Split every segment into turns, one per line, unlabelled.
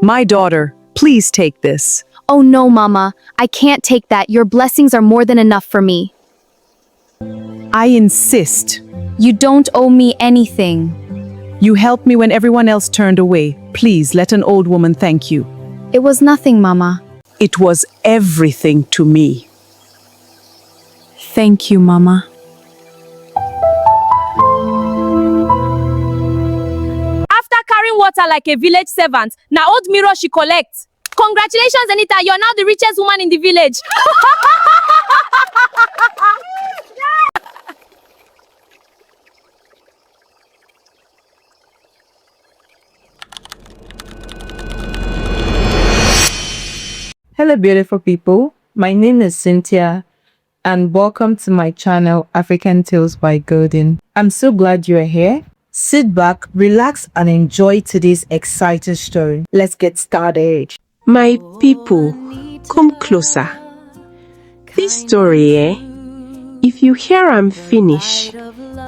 My daughter, please take this.
Oh no, Mama. I can't take that. Your blessings are more than enough for me.
I insist.
You don't owe me anything.
You helped me when everyone else turned away. Please let an old woman thank you.
It was nothing, Mama.
It was everything to me.
Thank you, Mama.
After carrying water like a village servant, now old mirror she collects. Congratulations, Anita, you're now the richest woman in the village.
Hello beautiful people, my name is Cynthia and welcome to my channel African Tales by Golden. I'm so glad you're here. Sit back, relax and enjoy today's exciting story. Let's get started.
My people, come closer. This story, if you hear am finish,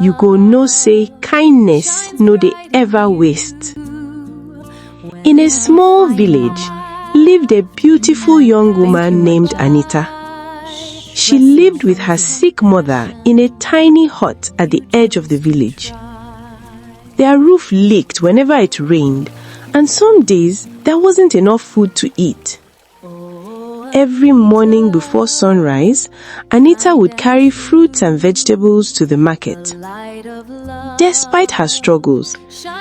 you go know say kindness no dey ever waste. In a small village, lived a beautiful young woman named Anita. She lived with her sick mother in a tiny hut at the edge of the village. Their roof leaked whenever it rained, and some days there wasn't enough food to eat. Every morning before sunrise, Anita would carry fruits and vegetables to the market. Despite her struggles,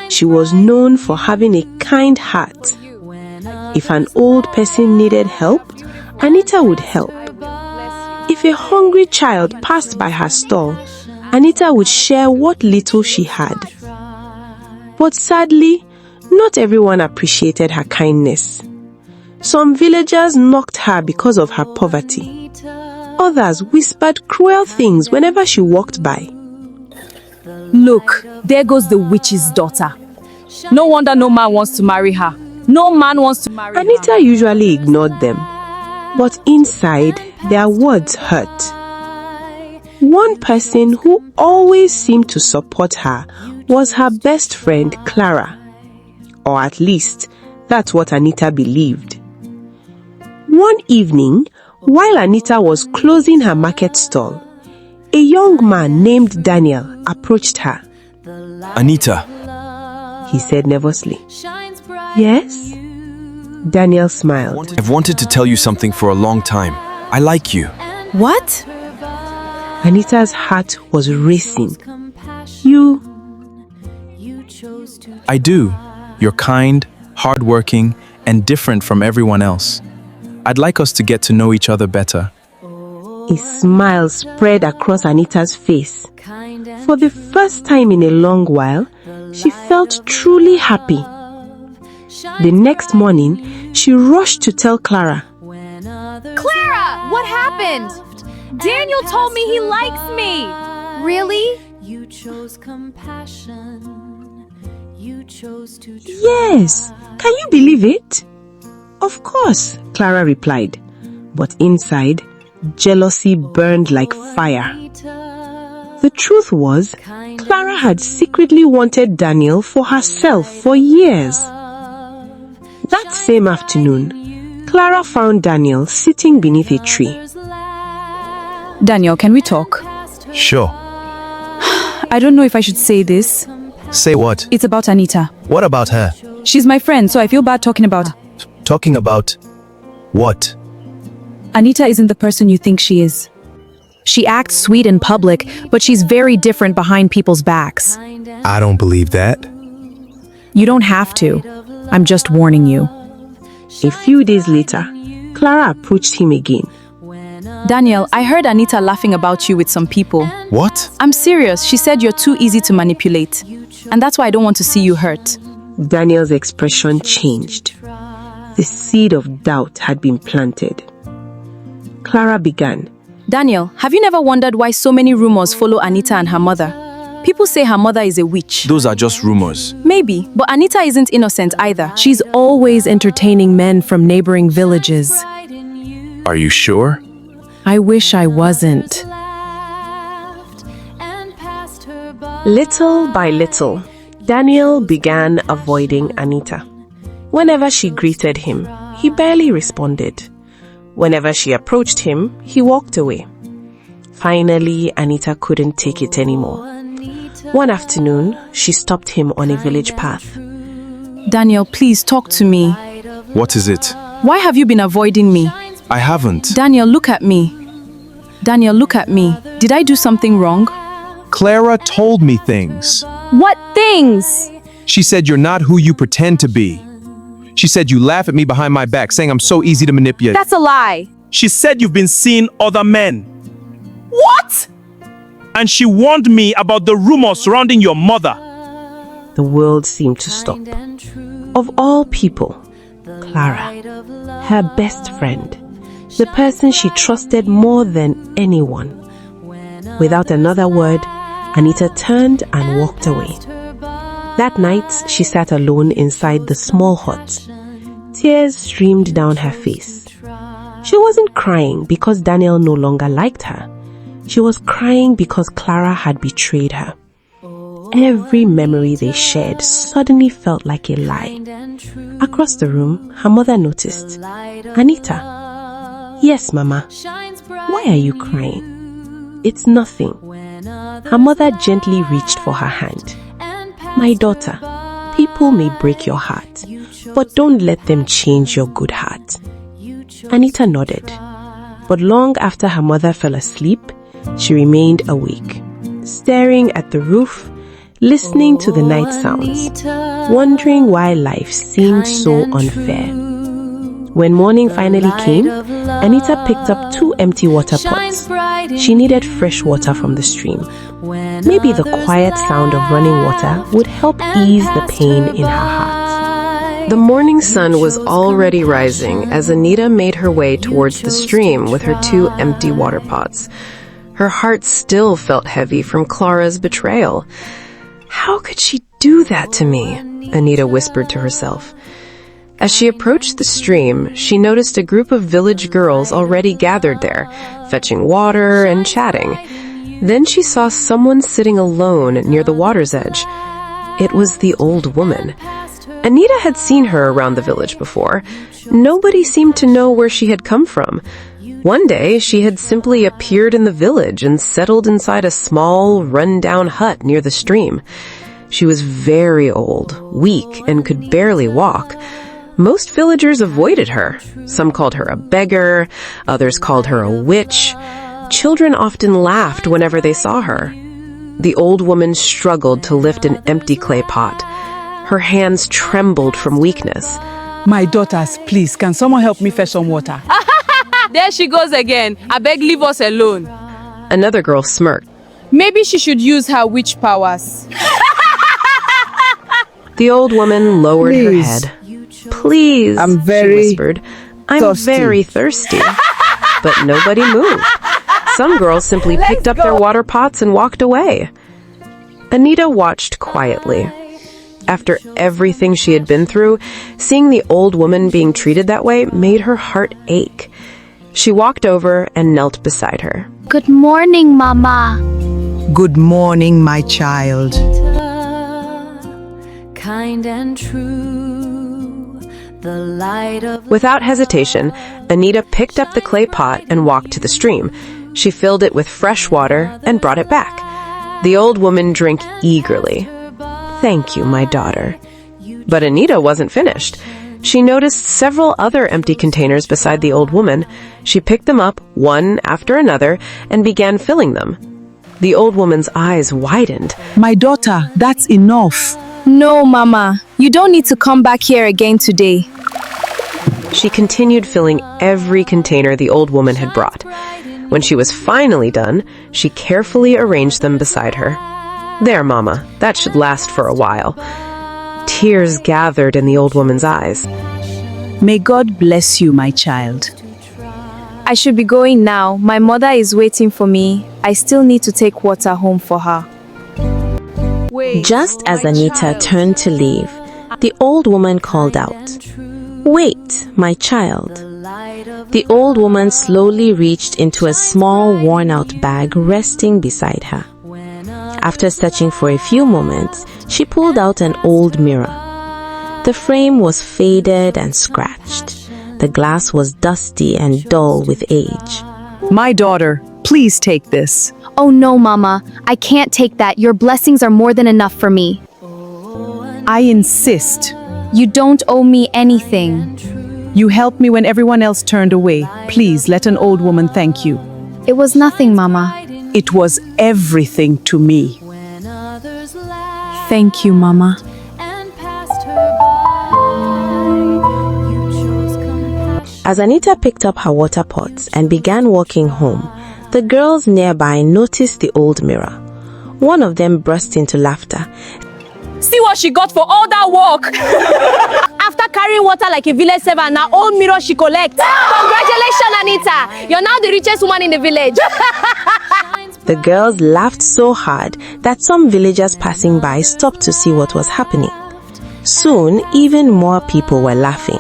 she was known for having a kind heart. If an old person needed help, Anita would help. If a hungry child passed by her stall, Anita would share what little she had. But sadly, not everyone appreciated her kindness. Some villagers mocked her because of her poverty. Others whispered cruel things whenever she walked by.
Look, there goes the witch's daughter. No wonder no man wants to marry her. No man wants to marry her.
Anita usually ignored them, but inside, their words hurt. One person who always seemed to support her was her best friend, Clara. Or at least, that's what Anita believed. One evening, while Anita was closing her market stall, a young man named Daniel approached her.
Anita,
He said nervously. Yes? Daniel smiled.
I've wanted to tell you something for a long time. I like you.
What?
Anita's heart was racing. You...
I do. You're kind, hardworking, and different from everyone else. I'd like us to get to know each other better.
A smile spread across Anita's face. For the first time in a long while, she felt truly happy. The next morning, she rushed to tell Clara.
Clara, what happened? Daniel told me he likes me.
Really?
Yes, can you believe it? Of course, Clara replied. But inside, jealousy burned like fire. The truth was, Clara had secretly wanted Daniel for herself for years. That same afternoon, Clara found Daniel sitting beneath a tree.
Daniel, can we talk?
Sure.
I don't know if I should say this.
Say what?
It's about Anita.
What about her?
She's my friend, so I feel bad talking about...
Talking about what?
Anita isn't the person you think she is. She acts sweet in public, but she's very different behind people's backs.
I don't believe that.
You don't have to. I'm just warning you.
A few days later, Clara approached him again.
Daniel, I heard Anita laughing about you with some people.
What?
I'm serious. She said you're too easy to manipulate. And that's why I don't want to see you hurt.
Daniel's expression changed. The seed of doubt had been planted. Clara began.
Daniel, have you never wondered why so many rumors follow Anita and her mother? People say her mother is a witch.
Those are just rumors.
Maybe, but Anita isn't innocent either. She's always entertaining men from neighboring villages.
Are you sure?
I wish I wasn't.
Little by little, Daniel began avoiding Anita. Whenever she greeted him, he barely responded. Whenever she approached him, he walked away. Finally, Anita couldn't take it anymore. One afternoon, she stopped him on a village path.
Daniel, please talk to me.
What is it?
Why have you been avoiding me?
I haven't.
Daniel, look at me. Daniel, look at me. Did I do something wrong?
Clara told me things.
What things?
She said you're not who you pretend to be. She said you laugh at me behind my back, saying I'm so easy to manipulate.
That's a lie.
She said you've been seeing other men.
What?
And she warned me about the rumors surrounding your mother.
The world seemed to stop. Of all people, Clara, her best friend, the person she trusted more than anyone. Without another word, Anita turned and walked away. That night, she sat alone inside the small hut. Tears streamed down her face. She wasn't crying because Daniel no longer liked her. She was crying because Clara had betrayed her. Every memory they shared suddenly felt like a lie. Across the room, her mother noticed. Anita. Yes, Mama. Why are you crying? It's nothing. Her mother gently reached for her hand. My daughter, people may break your heart, but don't let them change your good heart. Anita nodded. But long after her mother fell asleep, she remained awake, staring at the roof, listening to the night sounds, wondering why life seemed so unfair. When morning finally came, Anita picked up 2 empty water pots. She needed fresh water from the stream. Maybe the quiet sound of running water would help ease the pain in her heart.
The morning sun was already rising as Anita made her way towards the stream with her 2 empty water pots. Her heart still felt heavy from Clara's betrayal. How could she do that to me? Anita whispered to herself. As she approached the stream, she noticed a group of village girls already gathered there, fetching water and chatting. Then she saw someone sitting alone near the water's edge. It was the old woman. Anita had seen her around the village before. Nobody seemed to know where she had come from. One day, she had simply appeared in the village and settled inside a small, run-down hut near the stream. She was very old, weak, and could barely walk. Most villagers avoided her. Some called her a beggar, others called her a witch. Children often laughed whenever they saw her. The old woman struggled to lift an empty clay pot. Her hands trembled from weakness.
My daughters, please, can someone help me fetch some water? There she goes again. I beg, leave us alone.
Another girl smirked.
Maybe she should use her witch powers.
The old woman lowered her head. Please, she whispered. I'm very thirsty. But nobody moved. Some girls simply picked up their water pots and walked away. Anita watched quietly. After everything she had been through, seeing the old woman being treated that way made her heart ache. She walked over and knelt beside her.
Good morning, Mama.
Good morning, my child.
Kind and true, the light of...
Without hesitation, Anita picked up the clay pot and walked to the stream. She filled it with fresh water and brought it back. The old woman drank eagerly. Thank you, my daughter. But Anita wasn't finished. She noticed several other empty containers beside the old woman. She picked them up, one after another, and began filling them. The old woman's eyes widened.
My daughter, that's enough.
No, Mama. You don't need to come back here again today.
She continued filling every container the old woman had brought. When she was finally done, she carefully arranged them beside her. There, Mama. That should last for a while. Tears gathered in the old woman's eyes.
May God bless you, my child.
I should be going now. My mother is waiting for me. I still need to take water home for her.
Just as Anita turned to leave, the old woman called out, "Wait, my child." The old woman slowly reached into a small worn-out bag resting beside her. After searching for a few moments, she pulled out an old mirror. The frame was faded and scratched. The glass was dusty and dull with age.
My daughter, please take this.
Oh no, Mama. I can't take that. Your blessings are more than enough for me.
I insist.
You don't owe me anything.
You helped me when everyone else turned away. Please let an old woman thank you.
It was nothing, Mama.
It was everything to me.
Thank you, Mama.
As Anita picked up her water pots and began walking home, the girls nearby noticed the old mirror. One of them burst into laughter.
See what she got for all that work. After carrying water like a village servant, now old mirror she collects.
Congratulations, Anita. You're now the richest woman in the village.
The girls laughed so hard that some villagers passing by stopped to see what was happening. Soon, even more people were laughing.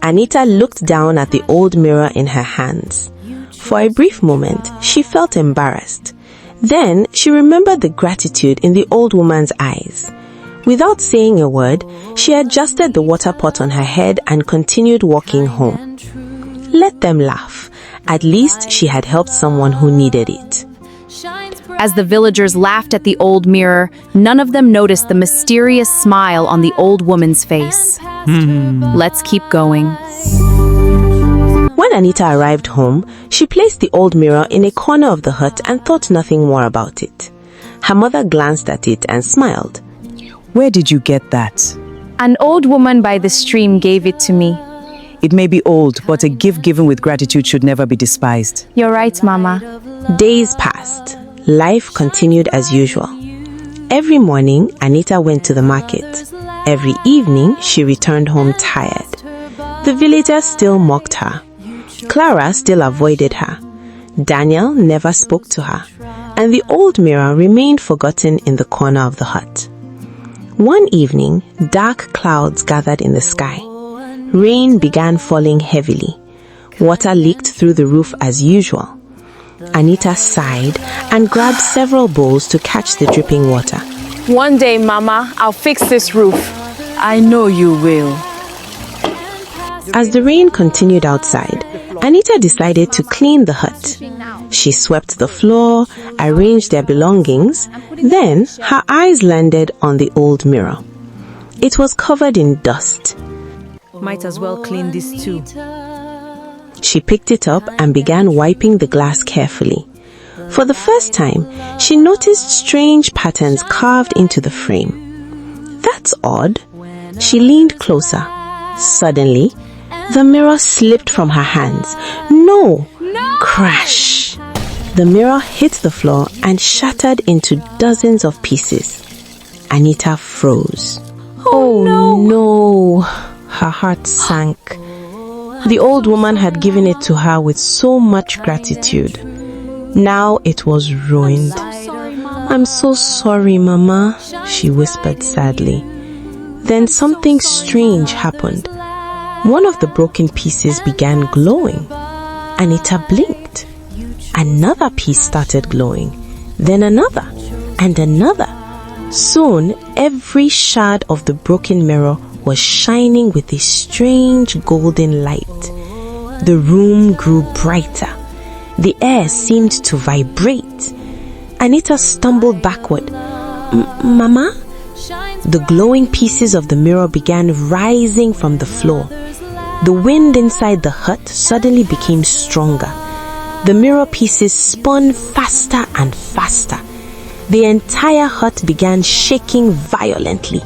Anita looked down at the old mirror in her hands. For a brief moment, she felt embarrassed. Then, she remembered the gratitude in the old woman's eyes. Without saying a word, she adjusted the water pot on her head and continued walking home. Let them laugh. At least she had helped someone who needed it.
As the villagers laughed at the old mirror, none of them noticed the mysterious smile on the old woman's face. Let's keep going.
When Anita arrived home, she placed the old mirror in a corner of the hut and thought nothing more about it. Her mother glanced at it and smiled.
Where did you get that?
An old woman by the stream gave it to me.
It may be old, but a gift given with gratitude should never be despised.
You're right, Mama.
Days passed. Life continued as usual. Every morning, Anita went to the market. Every evening, she returned home tired. The villagers still mocked her. Clara still avoided her. Daniel never spoke to her. And the old mirror remained forgotten in the corner of the hut. One evening, dark clouds gathered in the sky. Rain began falling heavily. Water leaked through the roof as usual. Anita sighed and grabbed several bowls to catch the dripping water.
One day, Mama, I'll fix this roof.
I know you will.
As the rain continued outside, Anita decided to clean the hut. She swept the floor, arranged their belongings, then her eyes landed on the old mirror. It was covered in dust.
Might as well clean this too.
She picked it up and began wiping the glass carefully. For the first time, she noticed strange patterns carved into the frame. That's odd. She leaned closer. Suddenly, the mirror slipped from her hands. No! Crash! The mirror hit the floor and shattered into dozens of pieces. Anita froze. Oh no! Her heart sank. The old woman had given it to her with so much gratitude. Now it was ruined. I'm so sorry, Mama, she whispered sadly. Then something strange happened. One of the broken pieces began glowing. Anita blinked. Another piece started glowing. Then another and another. Soon, every shard of the broken mirror was shining with a strange golden light. The room grew brighter. The air seemed to vibrate. Anita stumbled backward. Mama? The glowing pieces of the mirror began rising from the floor. The wind inside the hut suddenly became stronger. The mirror pieces spun faster and faster. The entire hut began shaking violently.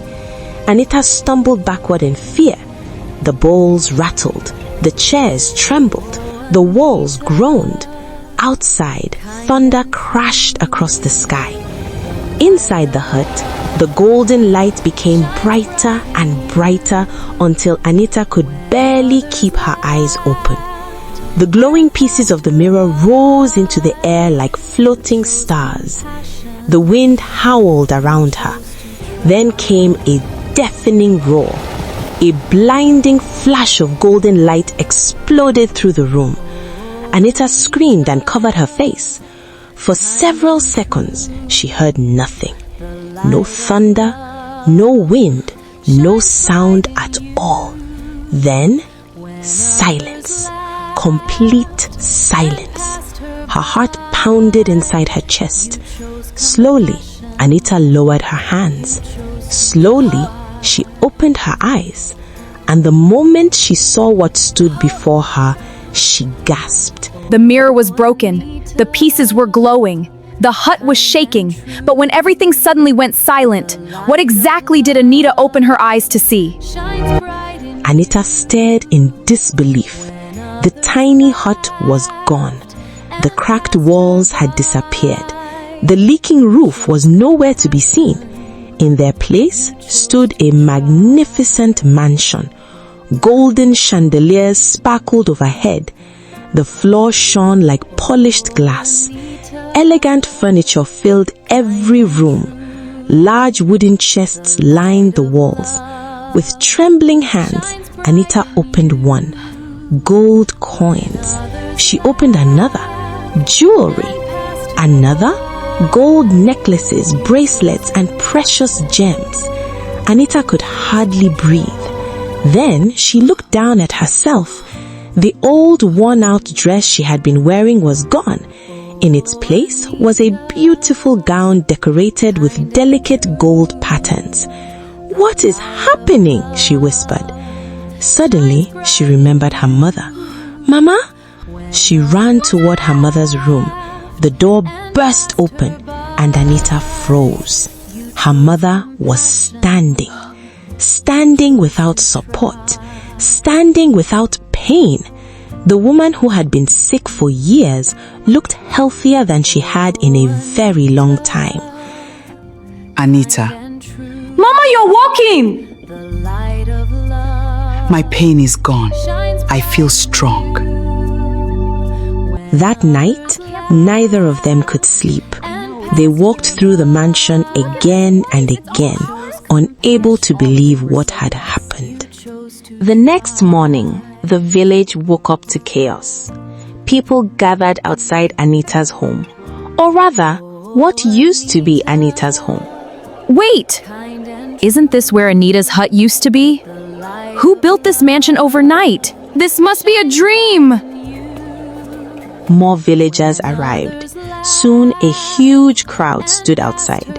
Anita stumbled backward in fear. The bowls rattled. The chairs trembled. The walls groaned. Outside, thunder crashed across the sky. Inside the hut, the golden light became brighter and brighter until Anita could barely keep her eyes open. The glowing pieces of the mirror rose into the air like floating stars. The wind howled around her. Then came a deafening roar. A blinding flash of golden light exploded through the room. Anita screamed and covered her face. For several seconds, she heard nothing. No thunder, no wind, No sound at all. Then, silence. Complete silence. Her heart pounded inside her chest. Slowly, Anita lowered her hands. Slowly, she opened her eyes. And the moment she saw what stood before her, she gasped.
The mirror was broken. The pieces were glowing. The hut was shaking. But when everything suddenly went silent, what exactly did Anita open her eyes to see?
Anita stared in disbelief. The tiny hut was gone. The cracked walls had disappeared. The leaking roof was nowhere to be seen. In their place stood a magnificent mansion. Golden chandeliers sparkled overhead. The floor shone like polished glass. Elegant furniture filled every room. Large wooden chests lined the walls. With trembling hands, Anita opened one. Gold coins. She opened another. Jewelry. Another. Gold necklaces, bracelets, and precious gems. Anita could hardly breathe. Then she looked down at herself. The old worn-out dress she had been wearing was gone. In its place was a beautiful gown decorated with delicate gold patterns. "What is happening?" she whispered. Suddenly, she remembered her mother. "Mama?" She ran toward her mother's room. The door burst open and Anita froze. Her mother was standing. Standing without support. Standing without pain. The woman who had been sick for years looked healthier than she had in a very long time.
Anita,
Mama, you're walking!
my pain is gone. I feel strong.
That night, neither of them could sleep. They walked through the mansion again and again, unable to believe what had happened. The next morning, the village woke up to chaos. People gathered outside Anita's home, or rather, what used to be Anita's home.
Wait! Isn't this where Anita's hut used to be? Who built this mansion overnight? This must be a dream!
More villagers arrived. Soon a huge crowd stood outside.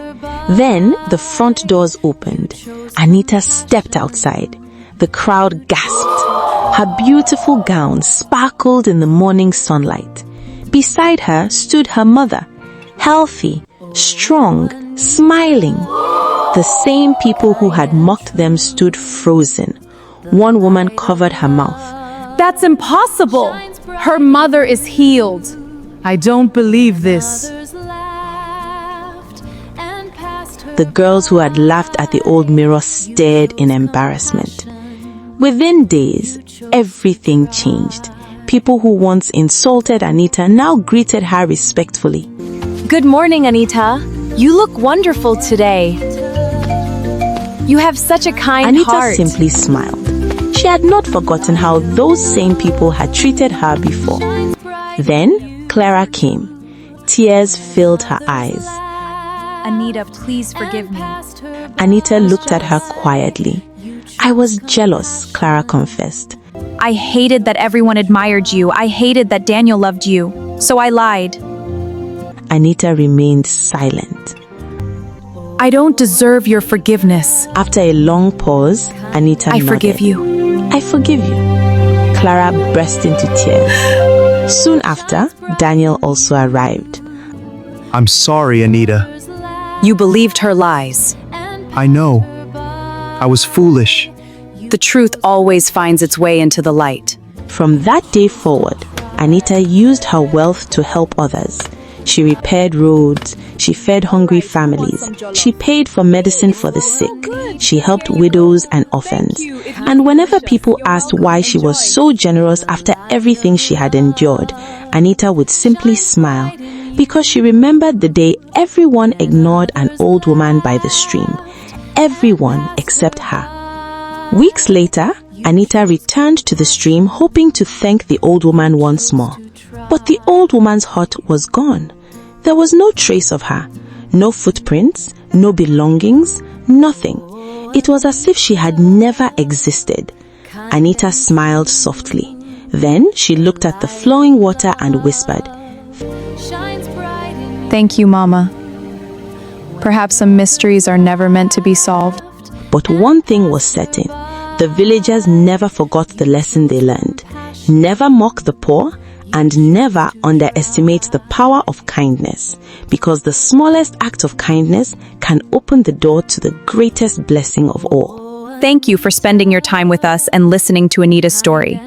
Then the front doors opened. Anita stepped outside. The crowd gasped. Her beautiful gown sparkled in the morning sunlight. Beside her stood her mother, healthy, strong, smiling. The same people who had mocked them stood frozen. One woman covered her mouth.
That's impossible! Her mother is healed.
I don't believe this.
The girls who had laughed at the old mirror stared in embarrassment. Within days, everything changed. People who once insulted Anita now greeted her respectfully.
Good morning, Anita. You look wonderful today. You have such a kind heart.
Anita simply smiled. She had not forgotten how those same people had treated her before. Then Clara came. Tears filled her eyes.
Anita, please forgive me.
Anita looked at her quietly. I was jealous, Clara confessed.
I hated that everyone admired you. I hated that Daniel loved you. So I lied.
Anita remained silent.
I don't deserve your forgiveness.
After a long pause, Anita nodded.
I forgive you.
I forgive you. Clara burst into tears. Soon after, Daniel also arrived.
I'm sorry, Anita.
You believed her lies.
I know. I was foolish.
The truth always finds its way into the light.
From that day forward, Anita used her wealth to help others. She repaired roads, she fed hungry families, she paid for medicine for the sick, she helped widows and orphans. And whenever people asked why she was so generous after everything she had endured, Anita would simply smile, because she remembered the day everyone ignored an old woman by the stream. Everyone except her. Weeks later, Anita returned to the stream hoping to thank the old woman once more. But the old woman's hut was gone. There was no trace of her. No footprints, no belongings, nothing. It was as if she had never existed. Anita smiled softly. Then she looked at the flowing water and whispered,
Thank you, Mama. Perhaps some mysteries are never meant to be solved.
But one thing was certain. The villagers never forgot the lesson they learned. Never mock the poor and never underestimate the power of kindness, because the smallest act of kindness can open the door to the greatest blessing of all.
Thank you for spending your time with us and listening to Anita's story.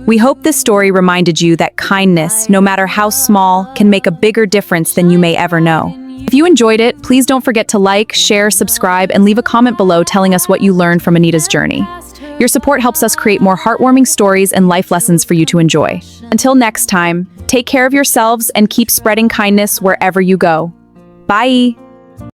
We hope this story reminded you that kindness, no matter how small, can make a bigger difference than you may ever know. If you enjoyed it, please don't forget to like, share, subscribe, and leave a comment below telling us what you learned from Anita's journey. Your support helps us create more heartwarming stories and life lessons for you to enjoy. Until next time, take care of yourselves and keep spreading kindness wherever you go. Bye!